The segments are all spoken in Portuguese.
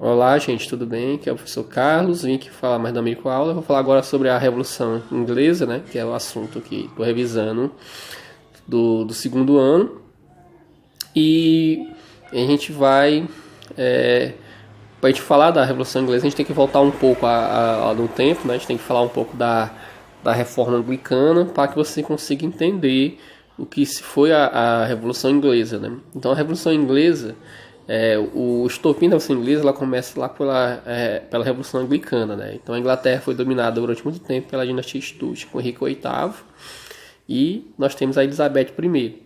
Olá, gente, tudo bem? Aqui é o professor Carlos, vim aqui falar mais da microaula. Eu vou falar agora sobre a Revolução Inglesa, né, que é o assunto que estou revisando do segundo ano. E a gente vai, para a gente falar da Revolução Inglesa, a gente tem que voltar um pouco no tempo, né? A gente tem que falar um pouco da Reforma Anglicana para que você consiga entender o que foi a Revolução Inglesa, né? Então, a Revolução Inglesa... o estopim da Revolução Inglesa ela começa lá pela Revolução Anglicana, né? Então a Inglaterra foi dominada durante muito tempo pela dinastia Stuart, com Henrique VIII, e nós temos a Elizabeth I.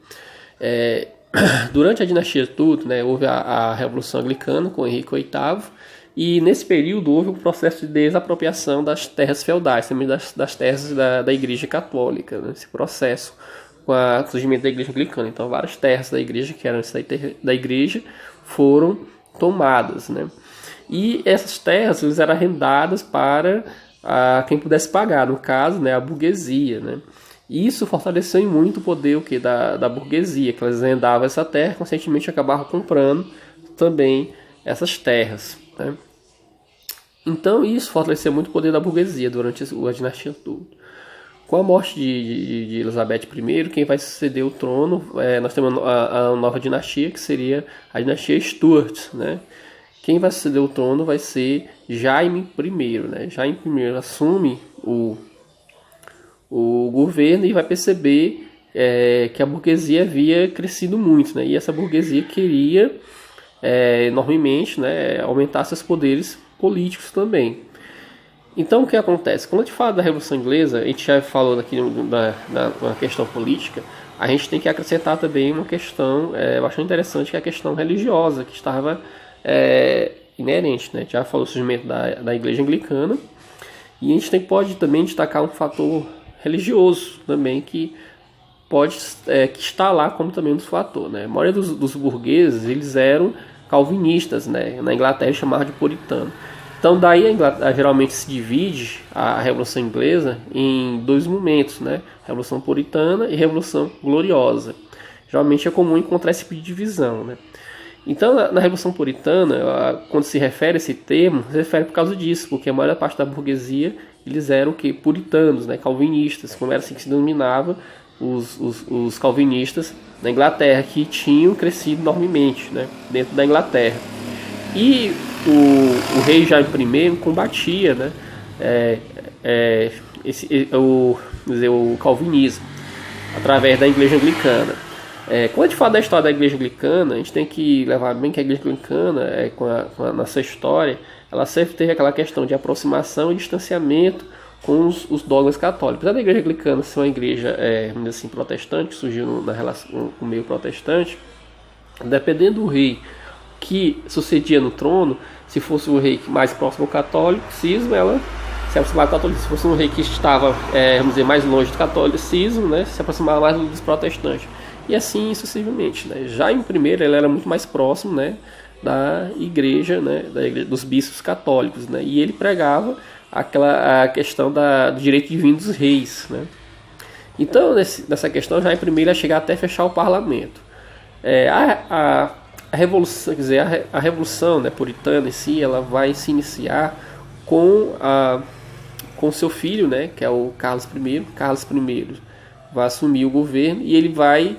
Durante a dinastia Stuart, né, houve a Revolução Anglicana com Henrique VIII, e nesse período houve um processo de desapropriação das terras feudais, também das terras da Igreja Católica, né? Esse processo com o surgimento da Igreja Anglicana. Então várias terras da Igreja que eram da Igreja foram tomadas, né? E essas terras eram arrendadas para quem pudesse pagar, no caso, né, a burguesia, né? E isso fortaleceu muito o poder da burguesia, que elas arrendavam essa terra e consequentemente acabavam comprando também essas terras, né? Então isso fortaleceu muito o poder da burguesia durante a dinastia Tudor. Com a morte de Elizabeth I, quem vai suceder o trono, nós temos a nova dinastia, que seria a dinastia Stuart, né? Quem vai suceder o trono vai ser Jaime I, né? Jaime I assume o governo e vai perceber que a burguesia havia crescido muito, né? E essa burguesia queria enormemente, né, aumentar seus poderes políticos também. Então o que acontece? Quando a gente fala da Revolução Inglesa, a gente já falou aqui na questão política, a gente tem que acrescentar também uma questão bastante interessante, que é a questão religiosa, que estava inerente, né? A gente já falou do surgimento da Igreja Anglicana, e a gente pode também destacar um fator religioso também, que que está lá como também um dos fatores, né? A maioria dos burgueses, eles eram calvinistas, né? Na Inglaterra eles chamavam de puritano. Então daí a Inglaterra geralmente se divide a Revolução Inglesa em dois momentos, né? Revolução Puritana e Revolução Gloriosa. Geralmente é comum encontrar esse tipo de divisão, né? Então na Revolução Puritana, quando se refere a esse termo, se refere por causa disso, porque a maior parte da burguesia eles eram puritanos, né? Calvinistas, como era assim que se denominava os calvinistas na Inglaterra, que tinham crescido enormemente, né? Dentro da Inglaterra. E o rei Jaime I combatia, né, o calvinismo através da Igreja Anglicana. Quando a gente fala da história da Igreja Anglicana, a gente tem que levar bem que a Igreja Anglicana, com a nossa história, ela sempre teve aquela questão de aproximação e distanciamento com os dogmas católicos. Apesar da Igreja Anglicana ser uma igreja assim, protestante, que surgiu na relação com o meio protestante, dependendo do rei que sucedia no trono, se fosse um rei mais próximo ao catolicismo, ela se aproximava do catolicismo. Se fosse um rei que estava, vamos dizer, mais longe do catolicismo, né, se aproximava mais dos protestantes. E assim sucessivamente, né. Já em primeiro, ele era muito mais próximo, né, da igreja, né, dos bispos católicos, né, e ele pregava a questão do direito divino dos reis, né. Então, nessa questão, já em primeiro, ia chegar até fechar o parlamento. A revolução, quer dizer, a revolução, né, puritana em si, ela vai se iniciar com seu filho, né, que é o Carlos I. Carlos I vai assumir o governo e ele vai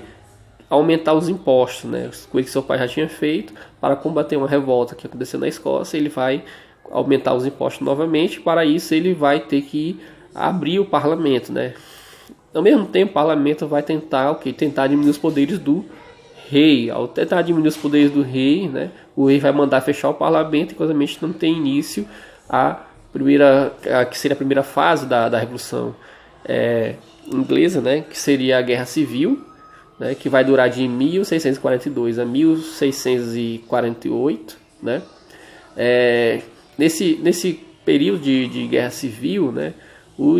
aumentar os impostos, né, coisa que seu pai já tinha feito para combater uma revolta que aconteceu na Escócia. Ele vai aumentar os impostos novamente. Para isso ele vai ter que abrir o parlamento, né. Ao mesmo tempo, o parlamento vai tentar diminuir os poderes do rei. Ao tentar diminuir os poderes do rei, né, o rei vai mandar fechar o parlamento e, consequentemente, não tem início que seria a primeira fase da Revolução Inglesa, né, que seria a Guerra Civil, né, que vai durar de 1642 a 1648, né. Nesse período de Guerra Civil, né, o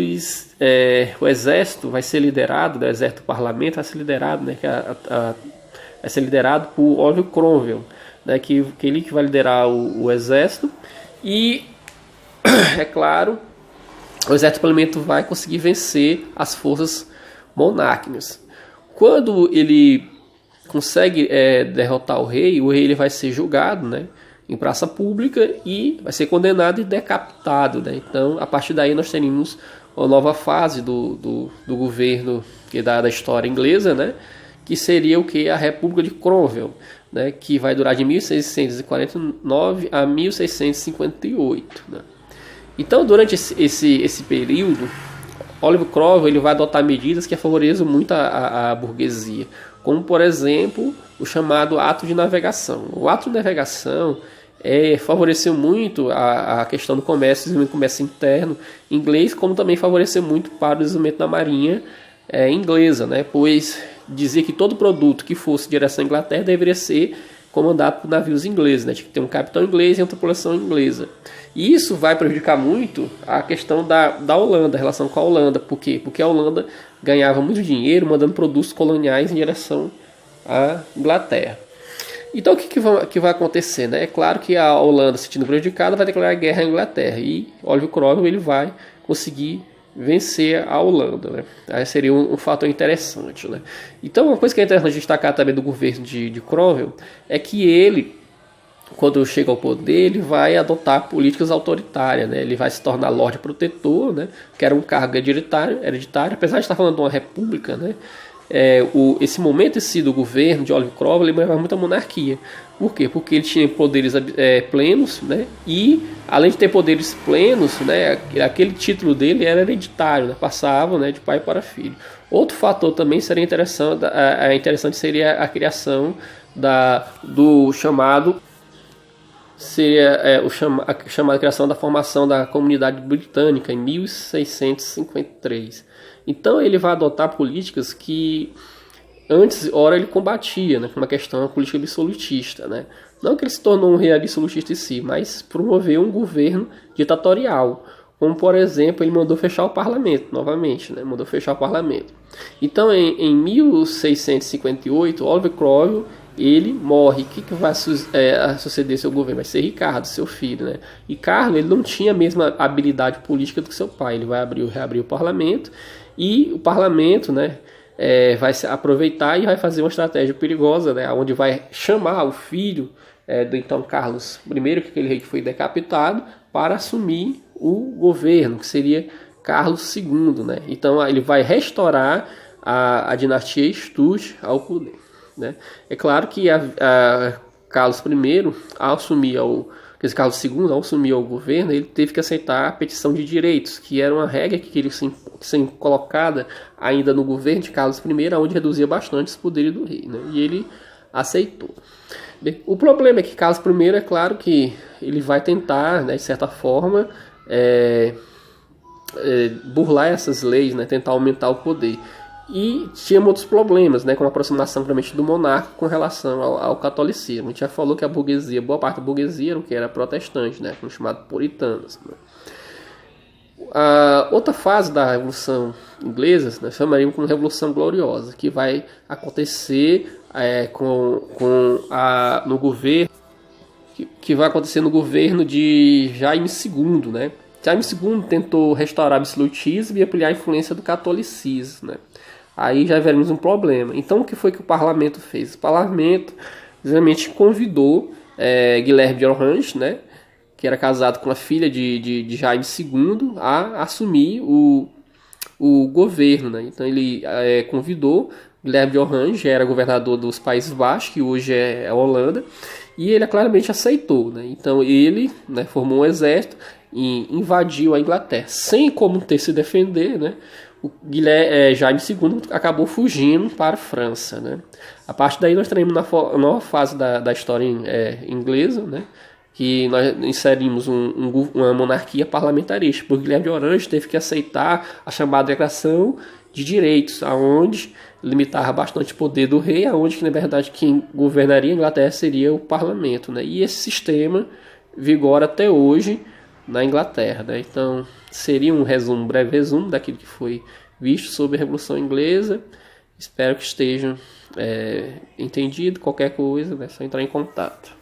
exército vai ser liderado, o exército do parlamento vai ser liderado, né, vai ser liderado por Oliver Cromwell, né, que ele que vai liderar o exército. E, é claro, o exército do parlamento vai conseguir vencer as forças monárquicas. Quando ele consegue derrotar o rei ele vai ser julgado, né, em praça pública e vai ser condenado e decapitado, né? Então, a partir daí nós teríamos uma nova fase do governo da história inglesa, né? Que seria o que? A República de Cromwell, né? Que vai durar de 1649 a 1658, né? Então, durante esse período, Oliver Cromwell ele vai adotar medidas que favoreçam muito a burguesia, como, por exemplo, o chamado Ato de Navegação. O Ato de Navegação favoreceu muito a questão do comércio, comércio interno inglês, como também favoreceu muito para o desenvolvimento da marinha inglesa, né? Pois dizia que todo produto que fosse em direção à Inglaterra deveria ser comandado por navios ingleses, né? Tinha que ter um capitão inglês e uma tripulação inglesa. E isso vai prejudicar muito a questão da Holanda, a relação com a Holanda. Por quê? Porque a Holanda ganhava muito dinheiro mandando produtos coloniais em direção à Inglaterra. Então o que vai acontecer, né? É claro que a Holanda, se sentindo prejudicada, vai declarar guerra à Inglaterra. E Oliver Cromwell ele vai conseguir vencer a Holanda, né? Aí seria um fator interessante, né? Então uma coisa que é interessante destacar também do governo de Cromwell é que ele, quando chega ao poder, ele vai adotar políticas autoritárias, né? Ele vai se tornar Lorde Protetor, né? Que era um cargo hereditário, apesar de estar falando de uma república, né? Esse momento do governo de Oliver Cromwell ele leva muito a monarquia. Por quê? Porque ele tinha poderes plenos, né? E além de ter poderes plenos, né? Aquele título dele era hereditário, né? Passava, né? De pai para filho. Outro fator também seria interessante seria a criação do chamado a chamada criação da formação da Comunidade Britânica em 1653. Então ele vai adotar políticas que antes, ora, ele combatia, né, uma questão, uma política absolutista, né? Não que ele se tornou um rei absolutista em si, mas promoveu um governo ditatorial. Como, por exemplo, ele mandou fechar o parlamento, novamente, né? Mandou fechar o parlamento. Então, em 1658, Oliver Cromwell ele morre. O que vai suceder seu governo? Vai ser Ricardo, seu filho, né? Ricardo ele não tinha a mesma habilidade política do que seu pai. Ele vai reabrir o parlamento e o parlamento, né, vai se aproveitar e vai fazer uma estratégia perigosa, né, onde vai chamar o filho do então Carlos I, aquele rei que foi decapitado, para assumir o governo, que seria Carlos II, né? Então ele vai restaurar a dinastia Stuart ao poder, né? É claro que Carlos I, ao assumir Carlos II, ao assumir o governo, ele teve que aceitar a petição de direitos, que era uma regra que queria ser colocada ainda no governo de Carlos I, onde reduzia bastante os poderes do rei, né? E ele aceitou. Bem, o problema é que Carlos I, é claro que ele vai tentar, né, de certa forma, burlar essas leis, né, tentar aumentar o poder. E tinha outros problemas, né, como a aproximação realmente do monarca com relação ao catolicismo. A gente já falou que a burguesia, boa parte da burguesia era protestante, né, como chamado puritanos, né. A outra fase da Revolução Inglesa, nós chamaríamos como Revolução Gloriosa, que vai acontecer no governo, que vai acontecer no governo de Jaime II, né. Jaime II tentou restaurar o absolutismo e ampliar a influência do catolicismo, né. Aí já veremos um problema. Então o que foi que o parlamento fez? O parlamento realmente convidou Guilherme de Orange, né, que era casado com a filha de Jaime II, a assumir o governo, né? Então ele convidou Guilherme de Orange, que era governador dos Países Baixos, que hoje é a Holanda, e ele claramente aceitou, né? Então ele, né, formou um exército e invadiu a Inglaterra, sem como ter se defender, né? Jaime II acabou fugindo para a França, né? A partir daí nós teremos na nova fase da história inglesa, né, que nós inserimos uma monarquia parlamentarista, porque Guilherme de Orange teve que aceitar a chamada Declaração de Direitos, aonde limitava bastante o poder do rei, aonde que na verdade quem governaria a Inglaterra seria o parlamento, né? E esse sistema vigora até hoje na Inglaterra, né? Então seria um breve resumo daquilo que foi visto sobre a Revolução Inglesa. Espero que estejam entendido. Qualquer coisa, é só entrar em contato.